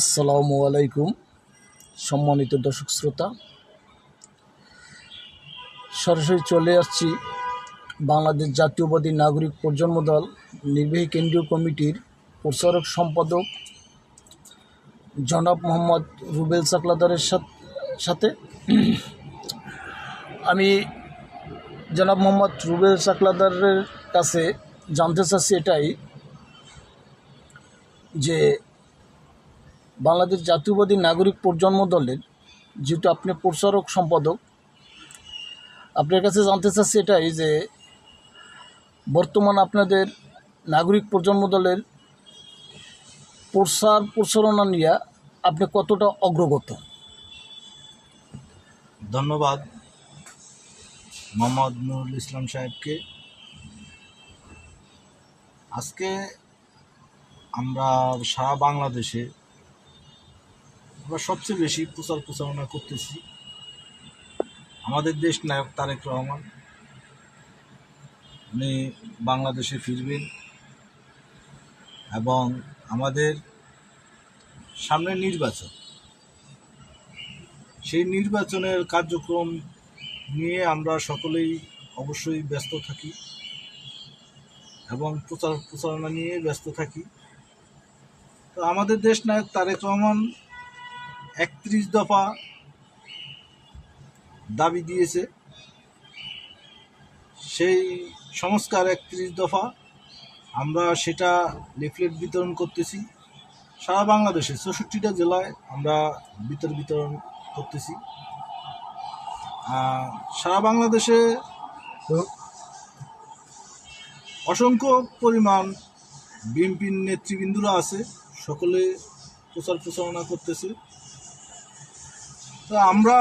আসসালামু আলাইকুম সম্মানিত দর্শক শ্রোতা, সরাসরি চলে আসছি বাংলাদেশ জাতীয়বাদী নাগরিক প্রজন্ম দল নির্বাহী কেন্দ্রীয় কমিটির প্রচারক সম্পাদক জনাব মোহাম্মদ রুবেল সাকলাদারের সাথে। আমি জনাব মোহাম্মদ রুবেল সাকলাদারের কাছে জানতে চাচ্ছি এটাই যে বাংলাদেশ জাতীয়বাদী নাগরিক প্রজন্ম দলের যেহেতু আপনি প্রচারক সম্পাদক, আপনার কাছে জানতে চাচ্ছি এটাই যে বর্তমান আপনাদের নাগরিক প্রজন্ম দলের প্রচারণা নিয়ে আপনি কতটা অগ্রগত? ধন্যবাদ মোহাম্মদ নুরুল ইসলাম সাহেবকে। আজকে আমরা সারা বাংলাদেশে সবচেয়ে বেশি প্রচারণা করতেছি আমাদের দেশ নায়ক তারেক রহমান। উনি বাংলাদেশে ফিরবেন এবং আমাদের সামনে নির্বাচন, সেই নির্বাচনের কার্যক্রম নিয়ে আমরা সকলেই অবশ্যই ব্যস্ত থাকি এবং প্রচারণা নিয়ে ব্যস্ত থাকি। তো আমাদের দেশ নায়ক তারেক রহমান 31 দফা দাবি দিয়েছে, সেই সংস্কার 31 দফা আমরা সেটা লিফলেট বিতরণ করতেছি সারা বাংলাদেশে 64টা জেলায় আমরা বিতরণ করতেছি। সারা বাংলাদেশে অসংখ্য পরিমাণ বিএনপির নেতৃবৃন্দরা আছে, সকলে প্রচারণা করতেছে। তো আমরা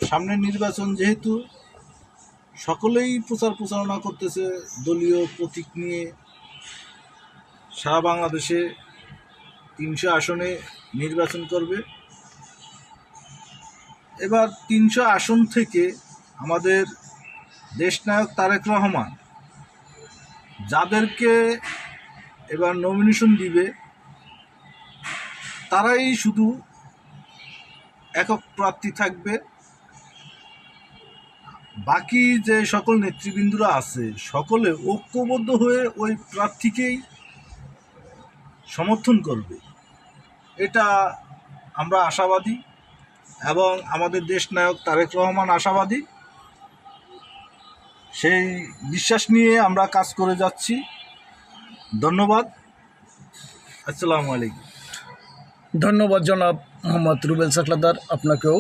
সামনের নির্বাচন যেহেতু সকলেই প্রচারণা করতেছে দলীয় প্রতীক নিয়ে, সারা বাংলাদেশে 300 আসনে নির্বাচন করবে। এবার 300 আসন থেকে আমাদের দেশনায়ক তারেক রহমান যাদেরকে এবার নমিনেশন দিবে তারাই শুধু একক প্রার্থী থাকবে। বাকি যে সকল নেতৃবৃন্দরা আছে সকলে ঐক্যবদ্ধ হয়ে ওই প্রার্থীকেই সমর্থন করবে, এটা আমরা আশাবাদী এবং আমাদের দেশনায়ক তারেক রহমান আশাবাদী। সেই বিশ্বাস নিয়ে আমরা কাজ করে যাচ্ছি। ধন্যবাদ। আসসালামু আলাইকুম। ধন্যবাদ জনাব মোহাম্মদ রুবেল সাকলাদার, আপনাকেও।